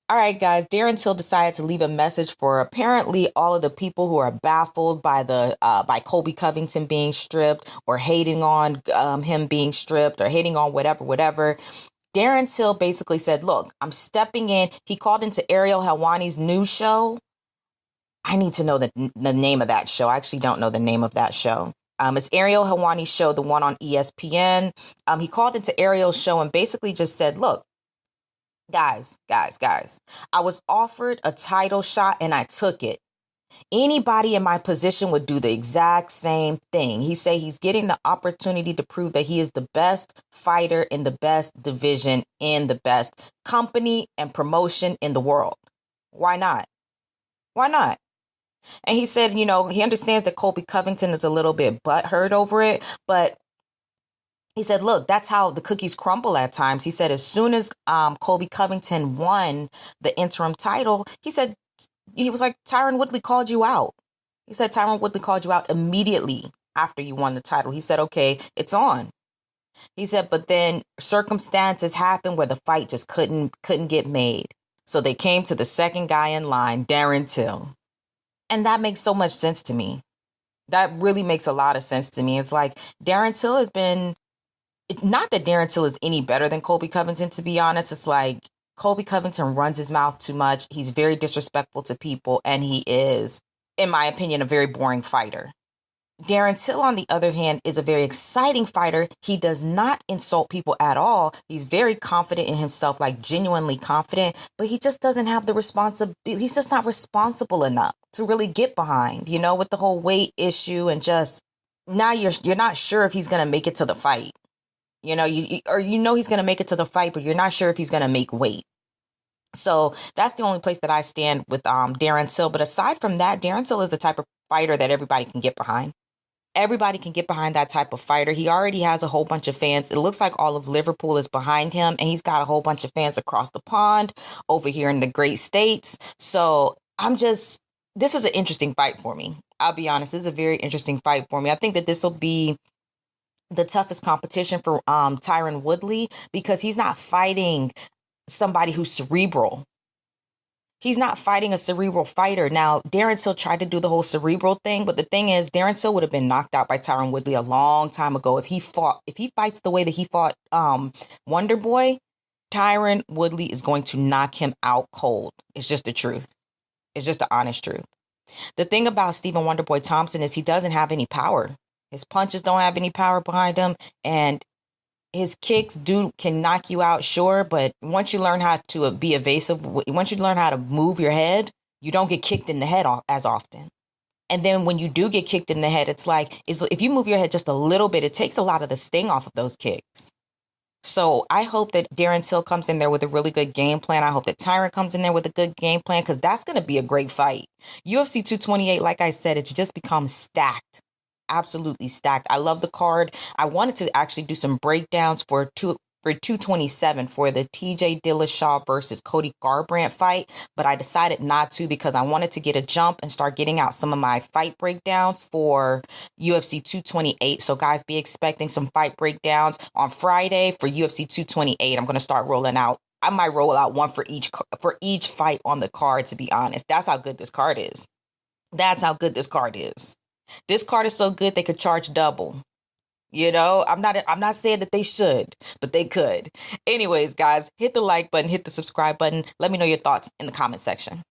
All right, guys. Darren Till decided to leave a message for apparently all of the people who are baffled by the by Colby Covington being stripped or hating on him being stripped or hating on whatever. Darren Till basically said, "Look, I'm stepping in." He called into Ariel Helwani's new show. I need to know the name of that show. I actually don't know the name of that show. It's Ariel Helwani's show, the one on ESPN. He called into Ariel's show and basically just said, "Look, guys, I was offered a title shot and I took it. Anybody in my position would do the exact same thing." He said he's getting the opportunity to prove that he is the best fighter in the best division in the best company and promotion in the world. Why not? Why not? And he said, he understands that Colby Covington is a little bit butthurt over it, but he said, look, that's how the cookies crumble at times. He said, as soon as Colby Covington won the interim title, he was like, Tyron Woodley called you out. He said, Tyron Woodley called you out immediately after you won the title. He said, okay, it's on. He said, but then circumstances happened where the fight just couldn't get made. So they came to the second guy in line, Darren Till. And that makes so much sense to me. That really makes a lot of sense to me. It's like Darren Till has been, not that Darren Till is any better than Colby Covington, to be honest. It's like Colby Covington runs his mouth too much. He's very disrespectful to people. And he is, in my opinion, a very boring fighter. Darren Till, on the other hand, is a very exciting fighter. He does not insult people at all. He's very confident in himself, like genuinely confident, but he just doesn't have the responsibility. He's just not responsible enough to really get behind, with the whole weight issue, and just now you're not sure if he's going to make it to the fight. He's going to make it to the fight, but you're not sure if he's going to make weight. So that's the only place that I stand with Darren Till. But aside from that, Darren Till is the type of fighter that everybody can get behind. Everybody can get behind that type of fighter. He already has a whole bunch of fans. It looks like all of Liverpool is behind him, and he's got a whole bunch of fans across the pond over here in the great states. So this is an interesting fight for me. I'll be honest. This is a very interesting fight for me. I think that this will be the toughest competition for Tyron Woodley, because he's not fighting somebody who's cerebral. He's not fighting a cerebral fighter. Now, Darren Till tried to do the whole cerebral thing, but the thing is, Darren Till would have been knocked out by Tyron Woodley a long time ago if he fights the way that he fought Wonder Boy. Tyron Woodley is going to knock him out cold. It's just the truth. It's just the honest truth. The thing about Stephen Wonderboy Thompson is he doesn't have any power. His punches don't have any power behind him, and his kicks can knock you out, sure, but once you learn how to be evasive, once you learn how to move your head, you don't get kicked in the head as often. And then when you do get kicked in the head, it's like, if you move your head just a little bit, it takes a lot of the sting off of those kicks. So I hope that Darren Till comes in there with a really good game plan. I hope that Tyron comes in there with a good game plan, because that's going to be a great fight. UFC 228, like I said, it's just become stacked. Absolutely stacked. I love the card. I wanted to actually do some breakdowns for 227 for the TJ Dillashaw versus Cody Garbrandt fight, but I decided not to because I wanted to get a jump and start getting out some of my fight breakdowns for UFC 228. So guys, be expecting some fight breakdowns on Friday for UFC 228. I'm going to start rolling out. I might roll out one for each fight on the card, to be honest. That's how good this card is. That's how good this card is. This card is so good they could charge double. I'm not saying that they should, but they could. Anyways, guys, hit the like button, hit the subscribe button. Let me know your thoughts in the comment section.